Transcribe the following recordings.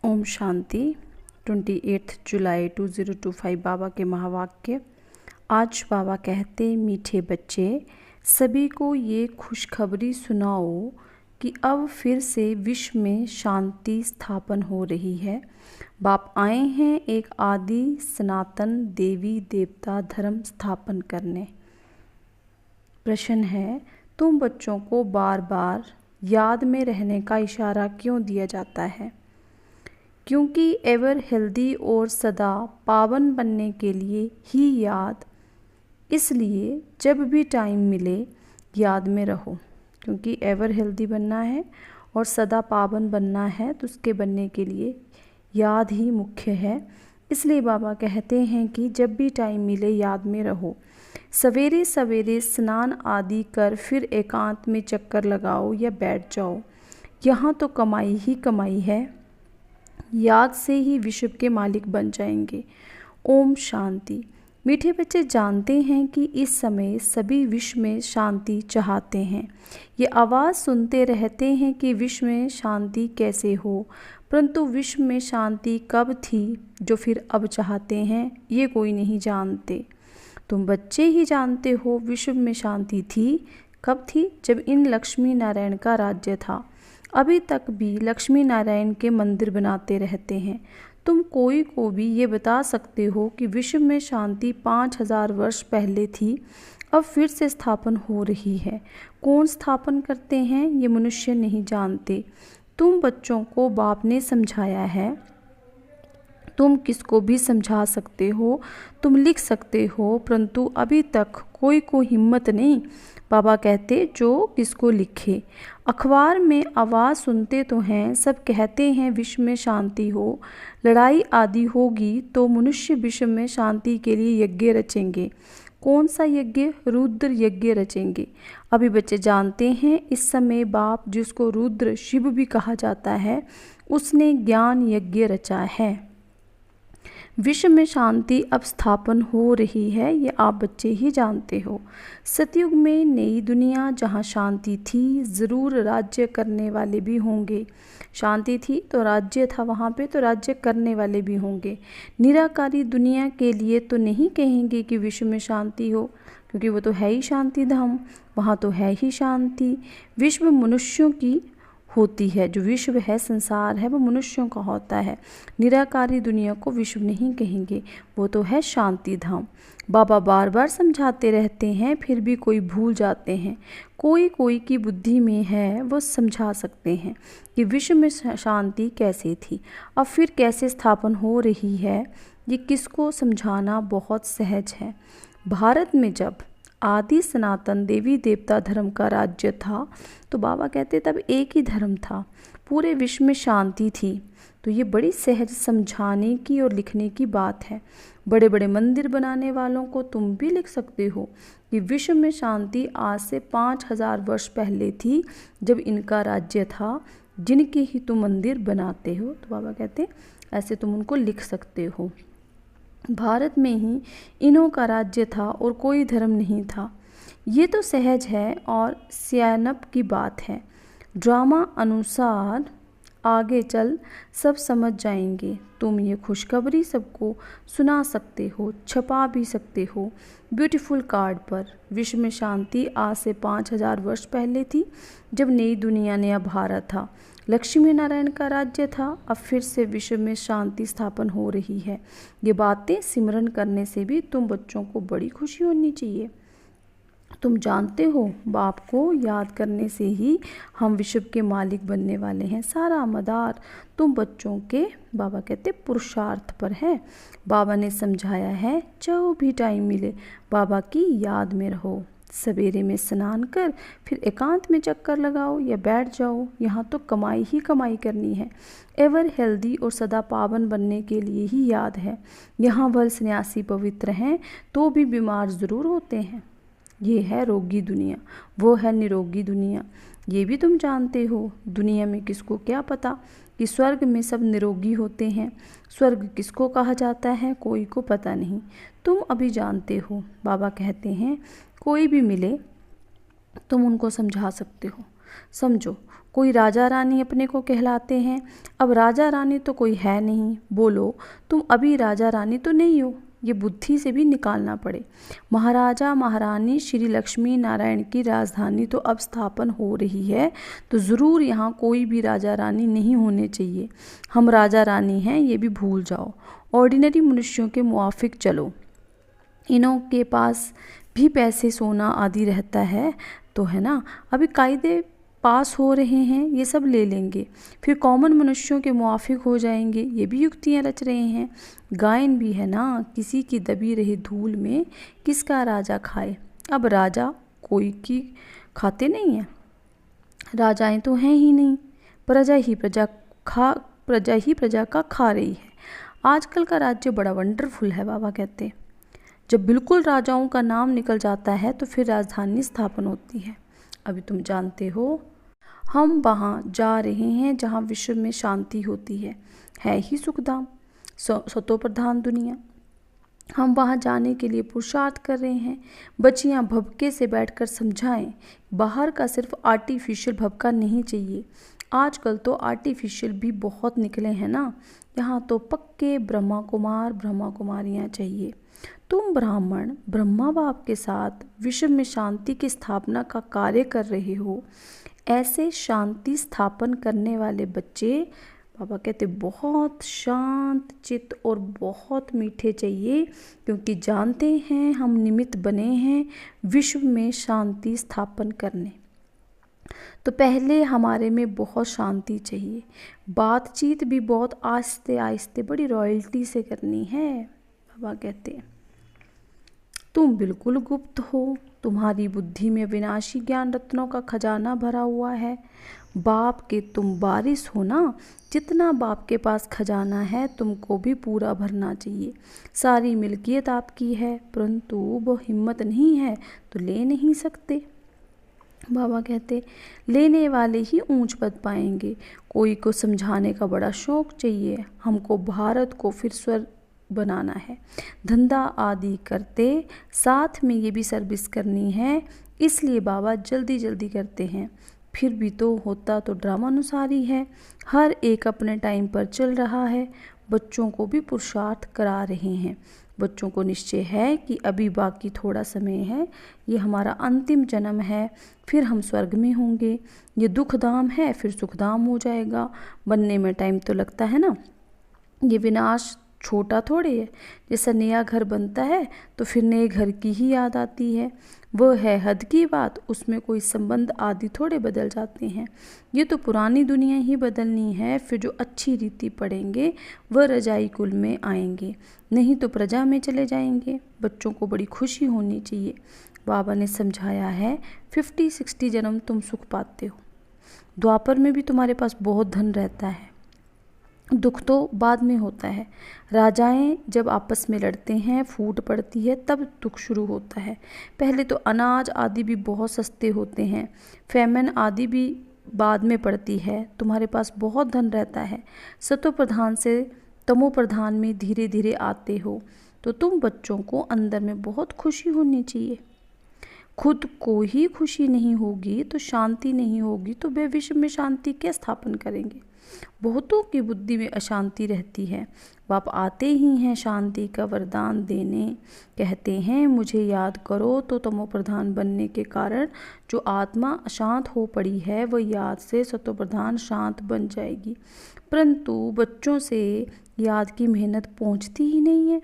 ओम शांति। 28 जुलाई 2025 बाबा के महावाक्य। आज बाबा कहते, मीठे बच्चे, सभी को ये खुशखबरी सुनाओ कि अब फिर से विश्व में शांति स्थापन हो रही है। बाप आए हैं एक आदि सनातन देवी देवता धर्म स्थापन करने। प्रश्न है, तुम बच्चों को बार बार याद में रहने का इशारा क्यों दिया जाता है? क्योंकि एवर हेल्दी और सदा पावन बनने के लिए ही याद, इसलिए जब भी टाइम मिले याद में रहो। क्योंकि एवर हेल्दी बनना है और सदा पावन बनना है तो उसके बनने के लिए याद ही मुख्य है। इसलिए बाबा कहते हैं कि जब भी टाइम मिले याद में रहो। सवेरे सवेरे स्नान आदि कर फिर एकांत में चक्कर लगाओ या बैठ जाओ। यहाँ तो कमाई ही कमाई है। याद से ही विश्व के मालिक बन जाएंगे। ओम शांति। मीठे बच्चे जानते हैं कि इस समय सभी विश्व में शांति चाहते हैं। ये आवाज़ सुनते रहते हैं कि विश्व में शांति कैसे हो, परंतु विश्व में शांति कब थी जो फिर अब चाहते हैं, ये कोई नहीं जानते। तुम बच्चे ही जानते हो विश्व में शांति थी। कब थी? जब इन लक्ष्मी नारायण का राज्य था। अभी तक भी लक्ष्मी नारायण के मंदिर बनाते रहते हैं। तुम कोई को भी ये बता सकते हो कि विश्व में शांति 5000 वर्ष पहले थी, अब फिर से स्थापन हो रही है। कौन स्थापन करते हैं ये मनुष्य नहीं जानते। तुम बच्चों को बाप ने समझाया है। तुम किसको भी समझा सकते हो, तुम लिख सकते हो, परंतु अभी तक कोई को हिम्मत नहीं। बाबा कहते जो किसको लिखे। अखबार में आवाज़ सुनते तो हैं, सब कहते हैं विश्व में शांति हो, लड़ाई आदि होगी तो मनुष्य विश्व में शांति के लिए यज्ञ रचेंगे। कौन सा यज्ञ? रुद्र यज्ञ रचेंगे। अभी बच्चे जानते हैं इस समय बाप, जिसको रुद्र शिव भी कहा जाता है, उसने ज्ञान यज्ञ रचा है। विश्व में शांति अब स्थापन हो रही है, ये आप बच्चे ही जानते हो। सतयुग में नई दुनिया जहाँ शांति थी, ज़रूर राज्य करने वाले भी होंगे। शांति थी तो राज्य था वहाँ पे, तो राज्य करने वाले भी होंगे। निराकारी दुनिया के लिए तो नहीं कहेंगे कि विश्व में शांति हो, क्योंकि वो तो है ही शांति धाम, वहाँ तो है ही शांति। विश्व मनुष्यों की होती है, जो विश्व है, संसार है, वो मनुष्यों का होता है। निराकारी दुनिया को विश्व नहीं कहेंगे, वो तो है शांति धाम। बाबा बार बार समझाते रहते हैं, फिर भी कोई भूल जाते हैं। कोई कोई की बुद्धि में है, वो समझा सकते हैं कि विश्व में शांति कैसे थी, अब फिर कैसे स्थापन हो रही है। ये किसको समझाना बहुत सहज है। भारत में जब आदि सनातन देवी देवता धर्म का राज्य था तो बाबा कहते तब एक ही धर्म था, पूरे विश्व में शांति थी। तो ये बड़ी सहज समझाने की और लिखने की बात है। बड़े बड़े मंदिर बनाने वालों को तुम भी लिख सकते हो कि विश्व में शांति आज से 5000 वर्ष पहले थी, जब इनका राज्य था, जिनके ही तुम मंदिर बनाते हो। तो बाबा कहते ऐसे तुम उनको लिख सकते हो। भारत में ही इन्हों का राज्य था और कोई धर्म नहीं था। ये तो सहज है और सियानप की बात है। ड्रामा अनुसार आगे चल सब समझ जाएंगे। तुम ये खुशखबरी सबको सुना सकते हो, छपा भी सकते हो ब्यूटीफुल कार्ड पर। विश्व में शांति आज से 5000 वर्ष पहले थी, जब नई दुनिया नया भारत था, लक्ष्मी नारायण का राज्य था। अब फिर से विश्व में शांति स्थापन हो रही है। ये बातें सिमरन करने से भी तुम बच्चों को बड़ी खुशी होनी चाहिए। तुम जानते हो बाप को याद करने से ही हम विश्व के मालिक बनने वाले हैं। सारा मदार तुम बच्चों के, बाबा कहते, पुरुषार्थ पर है। बाबा ने समझाया है, जो भी टाइम मिले बाबा की याद में रहो। सवेरे में स्नान कर फिर एकांत में चक्कर लगाओ या बैठ जाओ। यहाँ तो कमाई ही कमाई करनी है। एवर हेल्दी और सदा पावन बनने के लिए ही याद है। यहाँ वह सन्यासी पवित्र हैं तो भी बीमार ज़रूर होते हैं। ये है रोगी दुनिया, वो है निरोगी दुनिया। ये भी तुम जानते हो। दुनिया में किसको क्या पता कि स्वर्ग में सब निरोगी होते हैं। स्वर्ग किसको कहा जाता है, कोई को पता नहीं। तुम अभी जानते हो। बाबा कहते हैं कोई भी मिले तुम उनको समझा सकते हो। समझो, कोई राजा रानी अपने को कहलाते हैं। अब राजा रानी तो कोई है नहीं, बोलो तुम अभी राजा रानी तो नहीं हो, ये बुद्धि से भी निकालना पड़े। महाराजा महारानी श्री लक्ष्मी नारायण की राजधानी तो अब स्थापन हो रही है, तो ज़रूर यहाँ कोई भी राजा रानी नहीं होने चाहिए। हम राजा रानी हैं ये भी भूल जाओ, ऑर्डिनरी मनुष्यों के मुआफिक चलो। इनों के पास भी पैसे सोना आदि रहता है तो है ना, अभी कायदे पास हो रहे हैं, ये सब ले लेंगे, फिर कॉमन मनुष्यों के मुआफिक हो जाएंगे, ये भी युक्तियाँ रच रहे हैं। गायन भी है ना, किसी की दबी रही धूल में किसका राजा खाए। अब राजा कोई की खाते नहीं है, राजाएं तो हैं ही नहीं, प्रजा ही प्रजा का खा रही है। आजकल का राज्य बड़ा वंडरफुल है, बाबा कहते हैं। जब बिल्कुल राजाओं का नाम निकल जाता है तो फिर राजधानी स्थापन होती है। अभी तुम जानते हो हम वहाँ जा रहे हैं जहाँ विश्व में शांति होती है ही सुखधाम, सतो प्रधान दुनिया। हम वहाँ जाने के लिए पुरुषार्थ कर रहे हैं। बच्चियाँ भभके से बैठकर समझाएं, बाहर का सिर्फ आर्टिफिशियल भभका नहीं चाहिए। आजकल तो आर्टिफिशियल भी बहुत निकले हैं ना, यहाँ तो पक्के ब्रह्मा कुमार ब्रह्मा कुमारियाँ चाहिए। तुम ब्राह्मण ब्रह्मा बाप के साथ विश्व में शांति की स्थापना का कार्य कर रहे हो। ऐसे शांति स्थापन करने वाले बच्चे, बाबा कहते बहुत शांत चित्त और बहुत मीठे चाहिए, क्योंकि जानते हैं हम निमित्त बने हैं विश्व में शांति स्थापन करने। तो पहले हमारे में बहुत शांति चाहिए, बातचीत भी बहुत आस्ते आस्ते बड़ी रॉयल्टी से करनी है। बाबा कहते हैं तुम बिल्कुल गुप्त हो, तुम्हारी बुद्धि में विनाशी ज्ञान रत्नों का खजाना भरा हुआ है। बाप के तुम वारिस हो ना, जितना बाप के पास खजाना है तुमको भी पूरा भरना चाहिए। सारी मिल्कियत आपकी है, परंतु वो हिम्मत नहीं है तो ले नहीं सकते। बाबा कहते लेने वाले ही ऊंच पद पाएंगे। कोई को समझाने का बड़ा शौक चाहिए। हमको भारत को फिर स्वर्ग बनाना है, धंधा आदि करते साथ में ये भी सर्विस करनी है, इसलिए बाबा जल्दी जल्दी करते हैं। फिर भी तो होता तो ड्रामा अनुसार ही है, हर एक अपने टाइम पर चल रहा है। बच्चों को भी पुरुषार्थ करा रहे हैं। बच्चों को निश्चय है कि अभी बाकी थोड़ा समय है, ये हमारा अंतिम जन्म है, फिर हम स्वर्ग में होंगे। ये दुखधाम है फिर सुखधाम हो जाएगा, बनने में टाइम तो लगता है ना। ये विनाश छोटा थोड़े है, जैसा नया घर बनता है तो फिर नए घर की ही याद आती है, वह है हद की बात, उसमें कोई संबंध आदि थोड़े बदल जाते हैं। ये तो पुरानी दुनिया ही बदलनी है, फिर जो अच्छी रीति पढ़ेंगे वह रजाई कुल में आएंगे, नहीं तो प्रजा में चले जाएंगे। बच्चों को बड़ी खुशी होनी चाहिए। बाबा ने समझाया है 50-60 जन्म तुम सुख पाते हो, द्वापर में भी तुम्हारे पास बहुत धन रहता है, दुख तो बाद में होता है। राजाएं जब आपस में लड़ते हैं, फूट पड़ती है, तब दुख शुरू होता है। पहले तो अनाज आदि भी बहुत सस्ते होते हैं, फैमन आदि भी बाद में पड़ती है। तुम्हारे पास बहुत धन रहता है, सतो प्रधान से तमो प्रधान में धीरे धीरे आते हो, तो तुम बच्चों को अंदर में बहुत खुशी होनी चाहिए। खुद को ही खुशी नहीं होगी तो शांति नहीं होगी, तो वे विश्व में शांति क्या स्थापन करेंगे। बहुतों की बुद्धि में अशांति रहती है, बाप आते ही हैं शांति का वरदान देने, कहते हैं मुझे याद करो, तो तमो प्रधान बनने के कारण जो आत्मा अशांत हो पड़ी है वह याद से सतो प्रधान शांत बन जाएगी। परंतु बच्चों से याद की मेहनत पहुंचती ही नहीं है।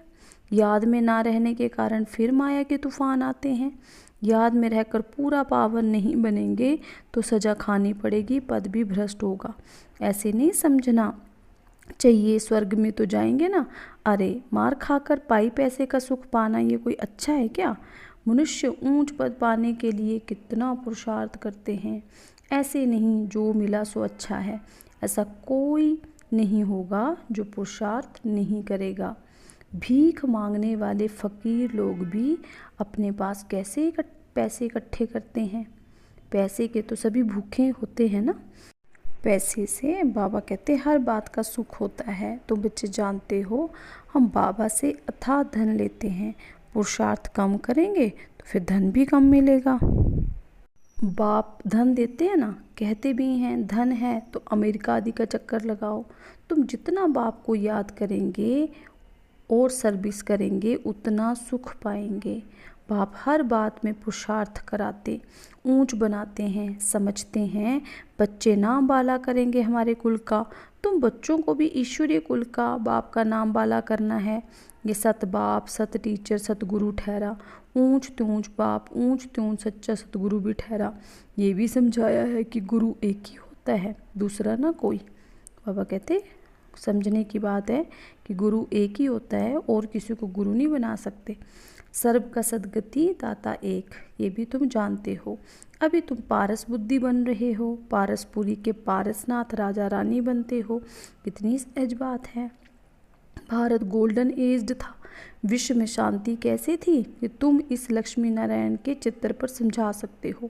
याद में ना रहने के कारण फिर माया के तूफान आते हैं। याद में रहकर पूरा पावन नहीं बनेंगे तो सजा खानी पड़ेगी, पद भी भ्रष्ट होगा। ऐसे नहीं समझना चाहिए स्वर्ग में तो जाएंगे ना, अरे मार खाकर पाई पैसे का सुख पाना ये कोई अच्छा है क्या। मनुष्य ऊंच पद पाने के लिए कितना पुरुषार्थ करते हैं। ऐसे नहीं जो मिला सो अच्छा है, ऐसा कोई नहीं होगा जो पुरुषार्थ नहीं करेगा। भीख मांगने वाले फकीर लोग भी अपने पास कैसे पैसे इकट्ठे करते हैं। पैसे के तो सभी भूखे होते हैं ना। पैसे से बाबा कहते हर बात का सुख होता है। तो बच्चे जानते हो हम बाबा से अथाह धन लेते हैं, पुरुषार्थ कम करेंगे तो फिर धन भी कम मिलेगा। बाप धन देते हैं ना, कहते भी हैं धन है तो अमेरिका आदि का चक्कर लगाओ। तुम जितना बाप को याद करेंगे और सर्विस करेंगे उतना सुख पाएंगे। बाप हर बात में पुरुषार्थ कराते, ऊंच बनाते हैं, समझते हैं बच्चे नाम बाला करेंगे हमारे कुल का। तुम बच्चों को भी ईश्वरीय कुल का, बाप का नाम बाला करना है। ये सत बाप, सत टीचर, सतगुरु ठहरा। ऊंच ते ऊंच बाप, ऊंच ते ऊंच सच्चा सतगुरु भी ठहरा। ये भी समझाया है कि गुरु एक ही होता है, दूसरा ना कोई। बाबा कहते समझने की बात है कि गुरु एक ही होता है और किसी को गुरु नहीं बना सकते। सर्व का सद्गति दाता एक, ये भी तुम जानते हो। अभी तुम पारस बुद्धि बन रहे हो, पारसपुरी के पारसनाथ राजा रानी बनते हो। कितनी सहज बात है। भारत गोल्डन एज्ड था, विश्व में शांति कैसे थी ये तुम इस लक्ष्मी नारायण के चित्र पर समझा सकते हो।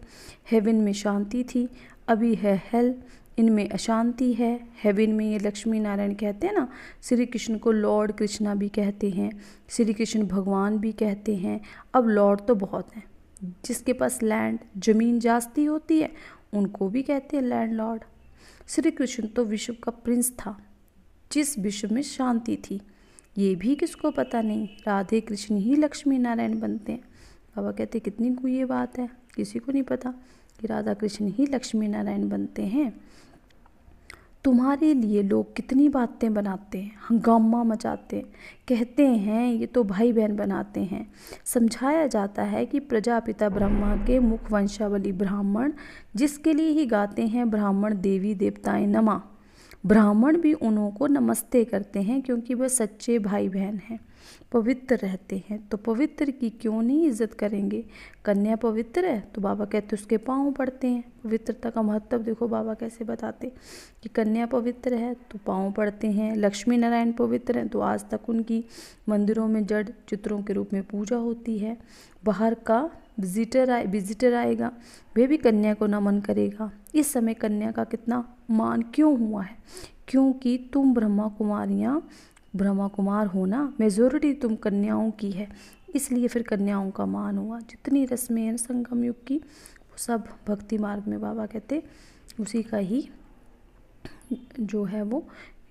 हेवन में शांति थी, अभी है हेल, इनमें अशांति है। हेवन में ये लक्ष्मी नारायण कहते हैं ना, श्री कृष्ण को लॉर्ड कृष्णा भी कहते हैं, श्री कृष्ण भगवान भी कहते हैं। अब लॉर्ड तो बहुत हैं, जिसके पास लैंड जमीन जास्ती होती है उनको भी कहते हैं लैंड लॉर्ड। श्री कृष्ण तो विश्व का प्रिंस था, जिस विश्व में शांति थी। ये भी किसको पता नहीं, राधे कृष्ण ही लक्ष्मी नारायण बनते हैं। बाबा कहते कितनी गुह्य बात है, किसी को नहीं पता कि राधा कृष्ण ही लक्ष्मी नारायण बनते हैं। तुम्हारे लिए लोग कितनी बातें बनाते हैं, हंगामा मचाते हैं, कहते हैं ये तो भाई बहन बनाते हैं। समझाया जाता है कि प्रजापिता ब्रह्मा के मुख वंशावली ब्राह्मण, जिसके लिए ही गाते हैं ब्राह्मण देवी देवताएं नमा। ब्राह्मण भी उन्हों को नमस्ते करते हैं क्योंकि वह सच्चे भाई बहन हैं, पवित्र रहते हैं। तो पवित्र की क्यों नहीं इज्जत करेंगे। कन्या पवित्र है तो बाबा कहते उसके पाँव पड़ते हैं। पवित्रता का महत्व देखो बाबा कैसे बताते कि कन्या पवित्र है तो पाँव पड़ते हैं। लक्ष्मी नारायण पवित्र हैं तो आज तक उनकी मंदिरों में जड़ चित्रों के रूप में पूजा होती है। बाहर का विजिटर आएगा वह भी कन्या को नमन करेगा। इस समय कन्या का कितना मान क्यों हुआ है, क्योंकि तुम ब्रह्मा कुमार हो ना, मेजोरिटी तुम कन्याओं की है, इसलिए फिर कन्याओं का मान हुआ। जितनी रस्में हैं संगम युग की वो सब भक्ति मार्ग में बाबा कहते उसी का ही जो है वो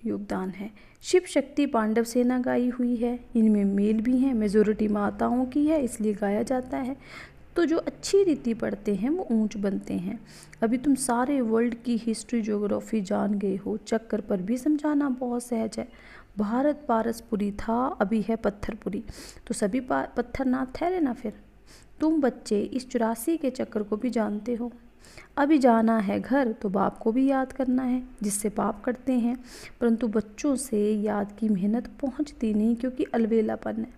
योगदान है। शिव शक्ति पांडव सेना गाई हुई है, इनमें मेल भी हैं, मेजोरिटी माताओं की है इसलिए गाया जाता है। तो जो अच्छी रीति पढ़ते हैं वो ऊंच बनते हैं। अभी तुम सारे वर्ल्ड की हिस्ट्री ज्योग्राफी जान गए हो, चक्कर पर भी समझाना बहुत सहज है। भारत पारसपुरी था, अभी है पत्थरपुरी, तो सभी पत्थर ना ठहरे ना। फिर तुम बच्चे इस 84 के चक्कर को भी जानते हो। अभी जाना है घर तो बाप को भी याद करना है, जिससे पाप करते हैं, परंतु बच्चों से याद की मेहनत पहुंचती नहीं क्योंकि अलवेलापन है।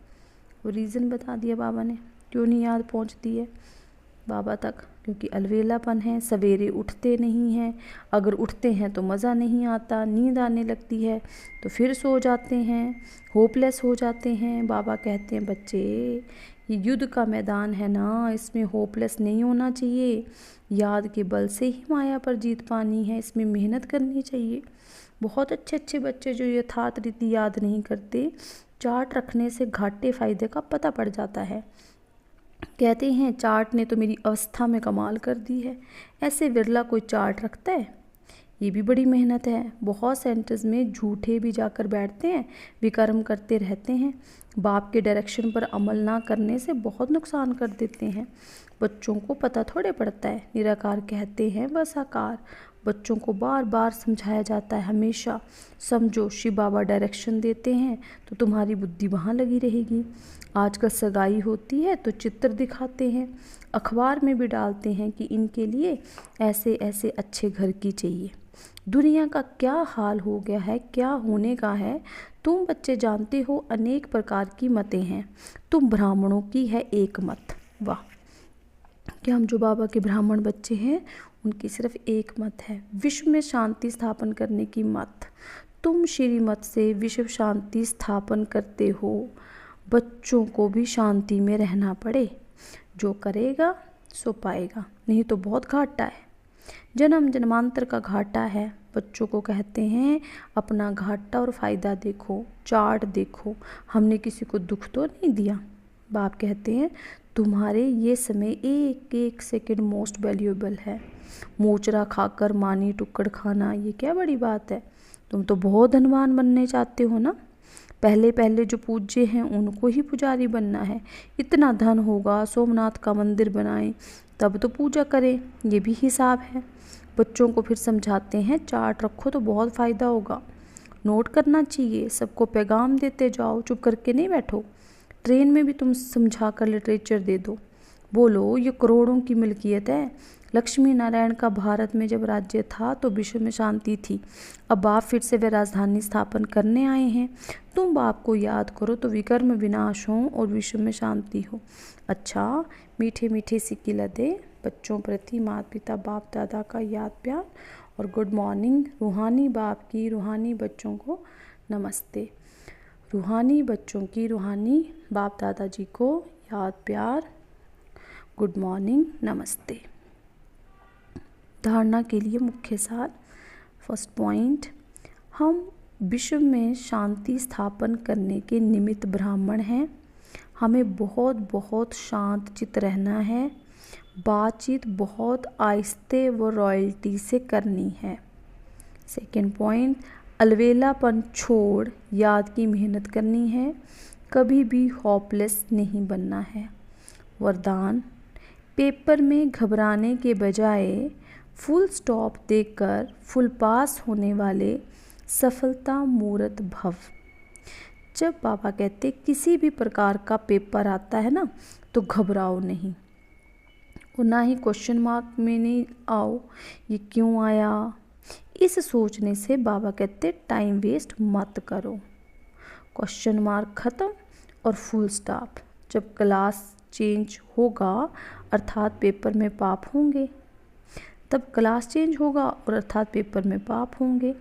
वो रीज़न बता दिया बाबा ने क्यों नहीं याद पहुंचती है बाबा तक, क्योंकि अलवेलापन है। सवेरे उठते नहीं हैं, अगर उठते हैं तो मज़ा नहीं आता, नींद आने लगती है तो फिर सो जाते हैं, होपलेस हो जाते हैं। बाबा कहते हैं बच्चे ये युद्ध का मैदान है ना, इसमें होपलेस नहीं होना चाहिए। याद के बल से ही माया पर जीत पानी है, इसमें मेहनत करनी चाहिए। बहुत अच्छे अच्छे बच्चे जो यथार्थ रीति याद नहीं करते, चार्ट रखने से घाटे फायदे का पता पड़ जाता है। कहते हैं चार्ट ने तो मेरी अवस्था में कमाल कर दी है, ऐसे विरला कोई चार्ट रखता है। ये भी बड़ी मेहनत है। बहुत सेंटर्स में झूठे भी जाकर बैठते हैं, विकर्म करते रहते हैं, बाप के डायरेक्शन पर अमल ना करने से बहुत नुकसान कर देते हैं। बच्चों को पता थोड़े पड़ता है, निराकार कहते हैं बस आकार। बच्चों को बार बार समझाया जाता है, हमेशा समझो शिव बाबा डायरेक्शन देते हैं तो तुम्हारी बुद्धि वहाँ लगी रहेगी। आजकल सगाई होती है तो चित्र दिखाते हैं, अखबार में भी डालते हैं कि इनके लिए ऐसे ऐसे अच्छे घर की चाहिए। दुनिया का क्या हाल हो गया है, क्या होने का है, तुम बच्चे जानते हो। अनेक प्रकार की मतें हैं, तुम ब्राह्मणों की है एक मत। वाह, क्या हम जो बाबा के ब्राह्मण बच्चे हैं उनकी सिर्फ एक मत है, विश्व में शांति स्थापन करने की मत। तुम श्रीमत से विश्व शांति स्थापन करते हो। बच्चों को भी शांति में रहना पड़े, जो करेगा सो पाएगा, नहीं तो बहुत घाटा है। जन्म जन्मांतर का घाटा है। बच्चों को कहते हैं अपना घाटा और फ़ायदा देखो, चार्ट देखो, हमने किसी को दुख तो नहीं दिया। बाप कहते हैं तुम्हारे ये समय एक एक सेकंड मोस्ट वैल्यूएबल है। मोचरा खाकर मानी टुक्कड़ खाना ये क्या बड़ी बात है। तुम तो बहुत धनवान बनने चाहते हो ना। पहले पहले जो पूज्य हैं उनको ही पुजारी बनना है। इतना धन होगा, सोमनाथ का मंदिर बनाएं तब तो पूजा करें, ये भी हिसाब है। बच्चों को फिर समझाते हैं चार्ट रखो तो बहुत फ़ायदा होगा। नोट करना चाहिए, सबको पैगाम देते जाओ, चुप करके नहीं बैठो। ट्रेन में भी तुम समझा कर लिटरेचर दे दो। बोलो ये करोड़ों की मिल्कियत है। लक्ष्मी नारायण का भारत में जब राज्य था तो विश्व में शांति थी। अब बाप फिर से वे राजधानी स्थापन करने आए हैं। तुम बाप को याद करो तो विकर्म विनाश हो और विश्व में शांति हो। अच्छा, मीठे मीठे सिक्की लदे बच्चों प्रति माता पिता बाप दादा का याद प्यार और गुड मॉर्निंग। रूहानी बाप की रूहानी बच्चों को नमस्ते। रूहानी बच्चों की रूहानी बाप दादाजी को याद प्यार, गुड मॉर्निंग, नमस्ते। धारणा के लिए मुख्य सार। फर्स्ट पॉइंट, हम विश्व में शांति स्थापन करने के निमित्त ब्राह्मण हैं। हमें बहुत बहुत शांत चित्त रहना है। बातचीत बहुत आहिस्ते व रॉयल्टी से करनी है। सेकेंड पॉइंट, अलवेलापन छोड़ याद की मेहनत करनी है। कभी भी होपलेस नहीं बनना है। वरदान, पेपर में घबराने के बजाय फुल स्टॉप देकर फुल पास होने वाले सफलता मूर्त भव। जब बाबा कहते किसी भी प्रकार का पेपर आता है ना तो घबराओ नहीं और ना ही क्वेश्चन मार्क में नहीं आओ ये क्यों आया। इस सोचने से बाबा कहते टाइम वेस्ट मत करो। क्वेश्चन मार्क ख़त्म और फुल स्टॉप। जब क्लास चेंज होगा अर्थात पेपर में पाप होंगे, तब क्लास चेंज होगा और अर्थात पेपर में पाप होंगे।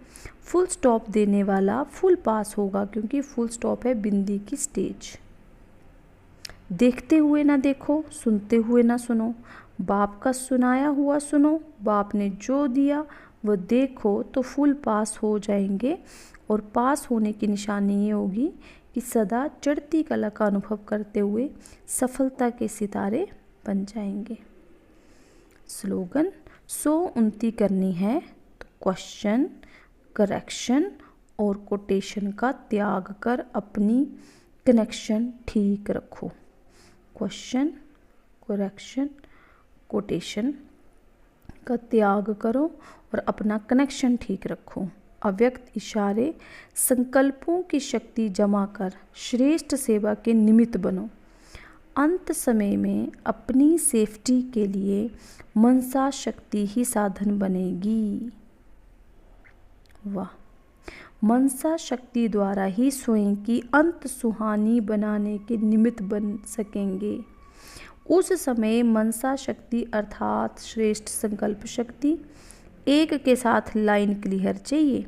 फुल स्टॉप देने वाला फुल पास होगा क्योंकि फुल स्टॉप है बिंदी की स्टेज। देखते हुए ना देखो, सुनते हुए ना सुनो, बाप का सुनाया हुआ सुनो। बाप ने जो दिया वो देखो तो फुल पास हो जाएंगे। और पास होने की निशानी ये होगी कि सदा चढ़ती कला का अनुभव करते हुए सफलता के सितारे बन जाएंगे। स्लोगन, सो उन्नति करनी है तो क्वेश्चन, करेक्शन और कोटेशन का त्याग कर अपनी कनेक्शन ठीक रखो। क्वेश्चन, करेक्शन, कोटेशन का त्याग करो और अपना कनेक्शन ठीक रखो। अव्यक्त इशारे संकल्पों की शक्ति जमा कर श्रेष्ठ सेवा के निमित्त बनो। अंत समय में अपनी सेफ्टी के लिए मनसा शक्ति ही साधन बनेगी। वाह, मनसा शक्ति द्वारा ही स्वयं की अंत सुहानी बनाने के निमित्त बन सकेंगे। उस समय मनसा शक्ति अर्थात श्रेष्ठ संकल्प शक्ति एक के साथ लाइन क्लियर चाहिए।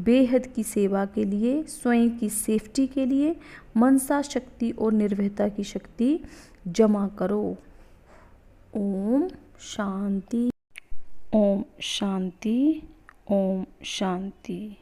बेहद की सेवा के लिए, स्वयं की सेफ्टी के लिए मनसा शक्ति और निर्भयता की शक्ति जमा करो। ओम शांति, ओम शांति, ओम शांति।